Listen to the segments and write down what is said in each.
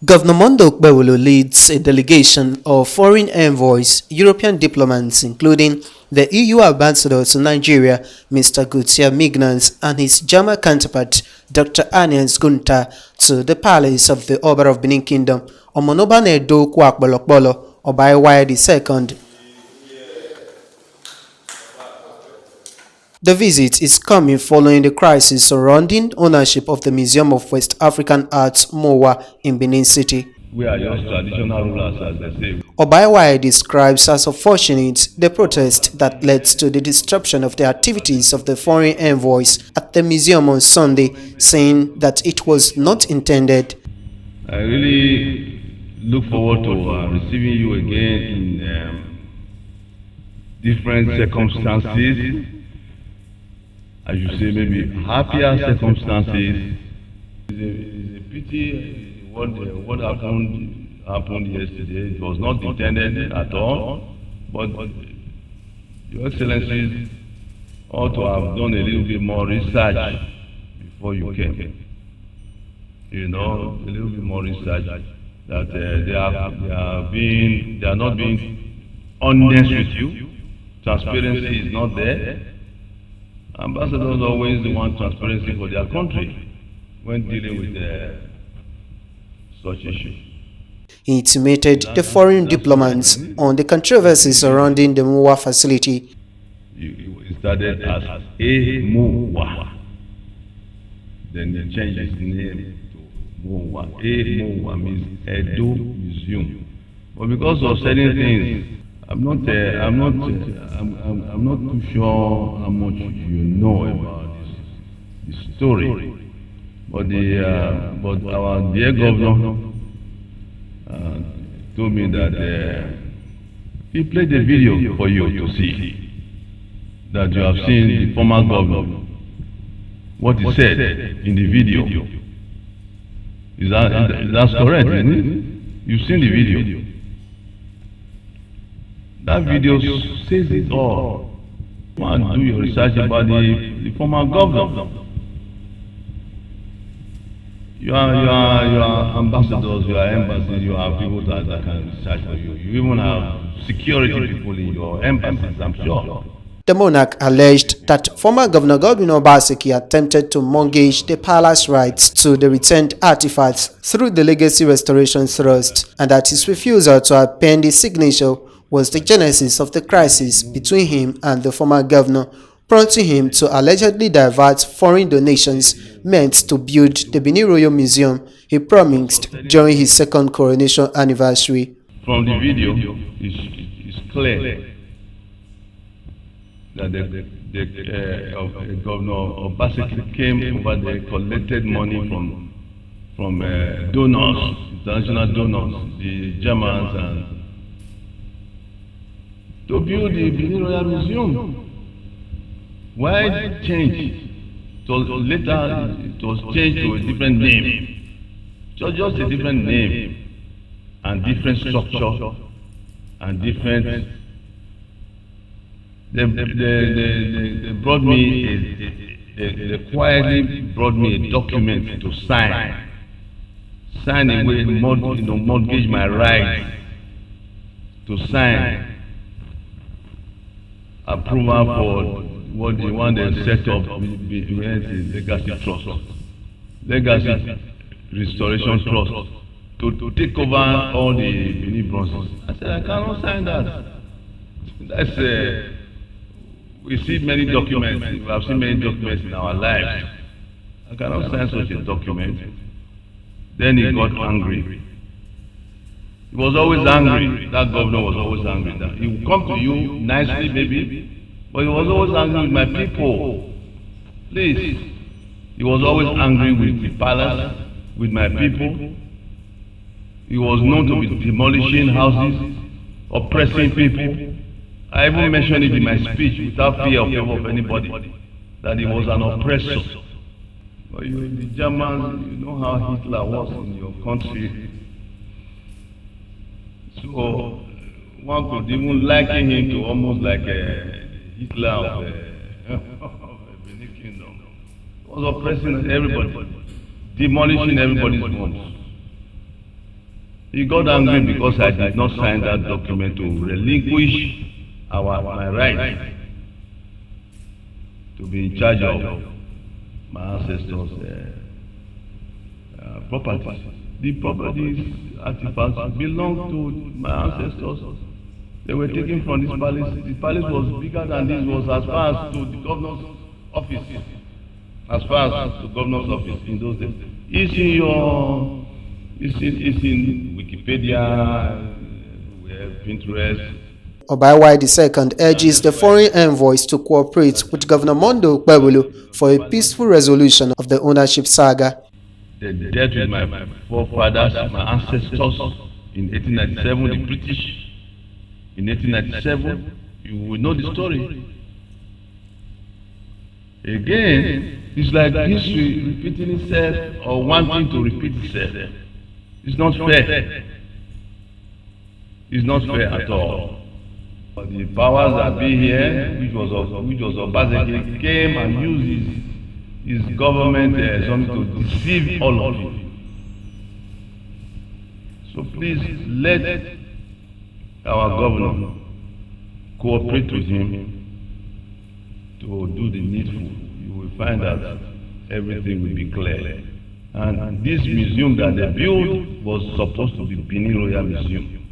Governor Mondo Okpebholo leads a delegation of foreign envoys, European diplomats, including the EU ambassador to Nigeria, Mr. Gutierre Mignas, and his German counterpart, Dr. Agnes Gunther, to the palace of the Oba of Benin Kingdom, Omonobanedo Kwakbolokbolo, Obaiwaya II. The visit is coming following the crisis surrounding ownership of the Museum of West African Arts MOWA in Benin City. We are just traditional rulers, as they say. Obaiwaya describes as unfortunate the protest that led to the disruption of the activities of the foreign envoys at the museum on Sunday, saying that it was not intended. I really look forward to receiving you again in different circumstances. I should say maybe happier circumstances. It's a pity what happened yesterday. It was not intended at all, but Your Excellencies ought to have done a little bit more research before you came. You know, a little bit more research that they are not being honest with you. Transparency is not there. Ambassadors always want transparency for their country when dealing with such issues. He intimated the foreign diplomats on the controversy surrounding the MOWA facility. It started as a MOWA, then they changed its name to MOWA. A MOWA means Edo Museum. But because of certain things, I'm not too sure how much you know about this story. But our dear governor told me that he played the video for you to see, that you have seen the former governor, what he said in the video. That's correct, isn't it? You've seen the video. That video says it all. Go and do your research about the former governor. You are ambassadors, you are embassies, you have people that can research for you. You even have security people in your embassies, I'm sure. The monarch alleged that former Governor Obaseki attempted to mortgage the palace rights to the returned artifacts through the Legacy Restoration Trust, and that his refusal to append his signature was the genesis of the crisis between him and the former governor, prompting him to allegedly divert foreign donations meant to build the Benin Royal Museum he promised during his second coronation anniversary. From the video, it's clear that the Governor Obaseki came over there, collected money from donors, international donors, the Germans, and to build the Benin Royal Museum. Why change? Later it was changed to a different name. Just a different name and different structure and different. They brought me they quietly brought me a document to sign away, mortgage my right to sign approval for what they want to set up behind the Legacy Trust, Legacy Restoration Trust, to take over all the Benin bronzes. I said, I cannot sign that. That's we see many documents. We have seen many documents in our lives. I cannot sign such a document. Then he got angry. He was always angry. That governor was always angry. He would come to you nicely, maybe, but he was always angry with my people. Please. He was always angry with the palace, with my people. He was known to be demolishing houses, oppressing people. I even mentioned it in my speech without fear of anybody, that he was an oppressor. But the Germans, you know how Hitler was in your country. So one could even liken him to almost like a Hitler of Benin Kingdom. He was oppressing everybody, demolishing everybody's homes. He got angry because I did not sign that document to relinquish my right to be in charge of my ancestors' properties. The properties, artifacts belong to my ancestors. They were taken from this palace. The palace was bigger than this, was as far as to the governor's office. As far as to the governor's office in those days. It's in Wikipedia, we have Pinterest. Oba II urges the foreign envoys to cooperate with Governor Mondo Okpebholo for a peaceful resolution of the ownership saga. They dealt with my forefathers, my ancestors in 1897, the British. In 1897, you will know the story. Again, it's like history repeating itself or wanting to repeat itself. It's not fair. It's not fair at all. The powers that be here, which was Obaseki, came and used his government something to deceive all of you. So please let our governor cooperate with him to do the needful. You will find that everything will be clear. And this museum that they built was supposed to be Benin Royal Museum,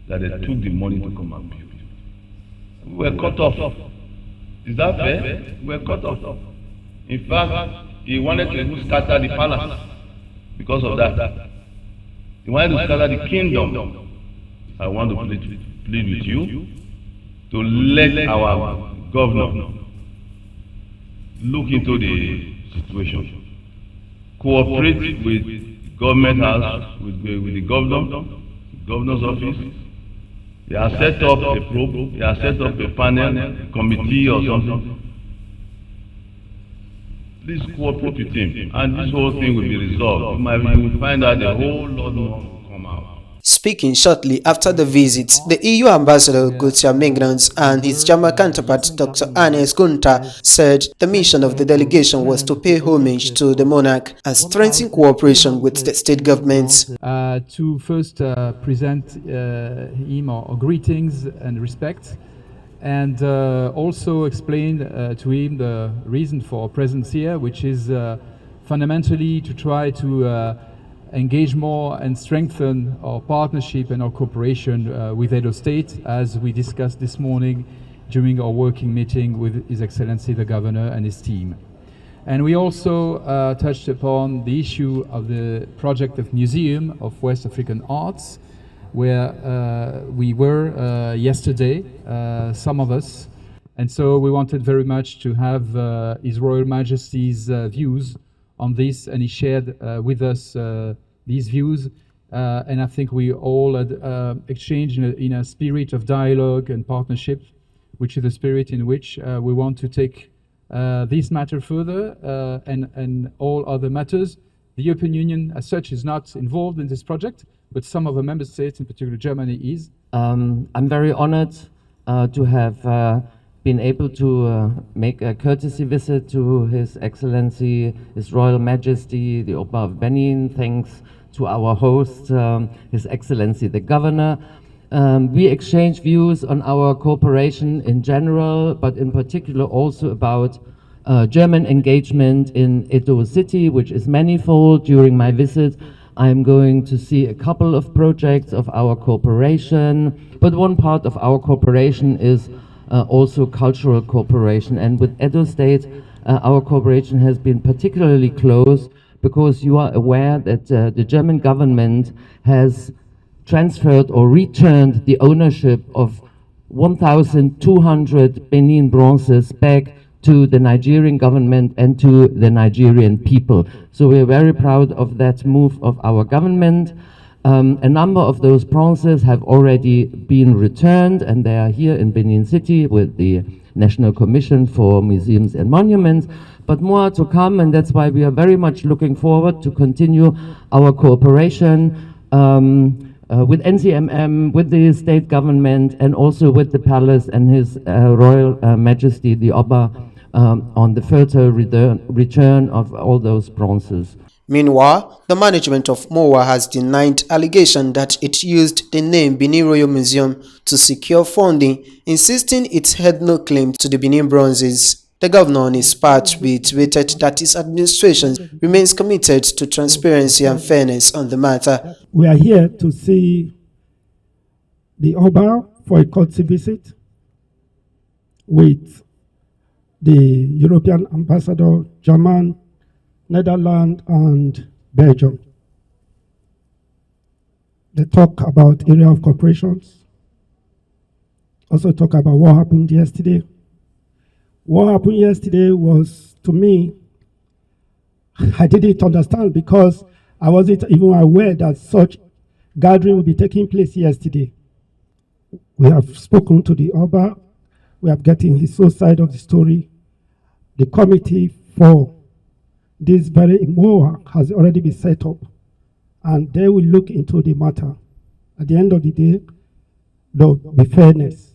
that they took the money to come and build. We were cut off. Is that fair? We were cut off. In fact, he wanted to scatter the palace because of that. He wanted to scatter the kingdom. I want to plead with you to let our governor look into the situation. Cooperate with government house, with the governor's office. They have set up a probe, they have set up a panel, a committee or something. Please cooperate with him, and this whole thing will be resolved. You will find out a whole lot more will come out. Speaking shortly after the visit, the EU ambassador Gauthier Migrants and his German counterpart Dr. Ernest Gunther said the mission of the delegation was to pay homage to the monarch and strengthen cooperation with the state governments. To first present him our greetings and respect, and also explain to him the reason for our presence here, which is fundamentally to try to engage more and strengthen our partnership and our cooperation with Edo State, as we discussed this morning during our working meeting with His Excellency the Governor and his team. And we also touched upon the issue of the project of Museum of West African Arts, where we were yesterday, some of us, and so we wanted very much to have His Royal Majesty's views on this, and he shared with us these views, and I think we all had exchanged in a spirit of dialogue and partnership, which is the spirit in which we want to take this matter further, and all other matters. The European Union as such is not involved in this project, but some of the member states, in particular Germany, is. I'm very honored to have been able to make a courtesy visit to His Excellency, His Royal Majesty, the Oba of Benin. Thanks to our host, His Excellency the Governor. We exchange views on our cooperation in general, but in particular also about German engagement in Edo City, which is manifold. During my visit, I'm going to see a couple of projects of our cooperation, but one part of our cooperation is also cultural cooperation. And with Edo State, our cooperation has been particularly close because you are aware that the German government has transferred or returned the ownership of 1,200 Benin bronzes back to the Nigerian government and to the Nigerian people. So we are very proud of that move of our government. A number of those bronzes have already been returned, and they are here in Benin City with the National Commission for Museums and Monuments, but more to come, and that's why we are very much looking forward to continue our cooperation with NCMM, with the state government, and also with the palace and His Royal Majesty the Oba on the further return of all those bronzes. Meanwhile, the management of MOA has denied allegation that it used the name Benin Royal Museum to secure funding, insisting it had no claim to the Benin bronzes. The governor on his part reiterated that his administration remains committed to transparency and fairness on the matter. We are here to see the Oba for a courtesy visit with the European ambassador, German, Netherlands, and Belgium. They talk about area of cooperations. Also talk about what happened yesterday. What happened yesterday was, to me, I didn't understand because I wasn't even aware that such gathering would be taking place yesterday. We have spoken to the Oba. We have gotten his own side of the story. The committee for this very MOA has already been set up, and they will look into the matter. At the end of the day, there will be fairness.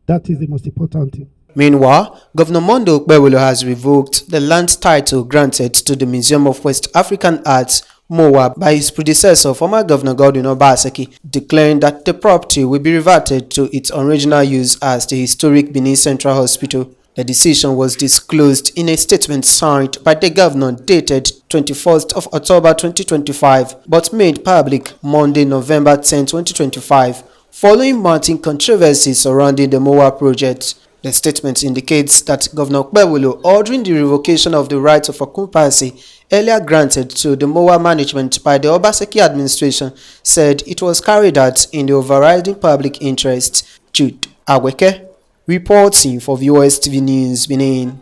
That is the most important thing. Meanwhile, Governor Monday Okpebholo has revoked the land title granted to the Museum of West African Arts, MOA, by his predecessor, former Governor Godwin Obaseki, declaring that the property will be reverted to its original use as the historic Benin Central Hospital. The decision was disclosed in a statement signed by the governor dated 21st of October 2025, but made public Monday, November 10, 2025, following mounting controversy surrounding the MOA project. The statement indicates that Governor Okpebholo, ordering the revocation of the right of occupancy earlier granted to the MOA management by the Obaseki administration, said it was carried out in the overriding public interest. Jude Aweke, reporting for VOS TV News, Benin.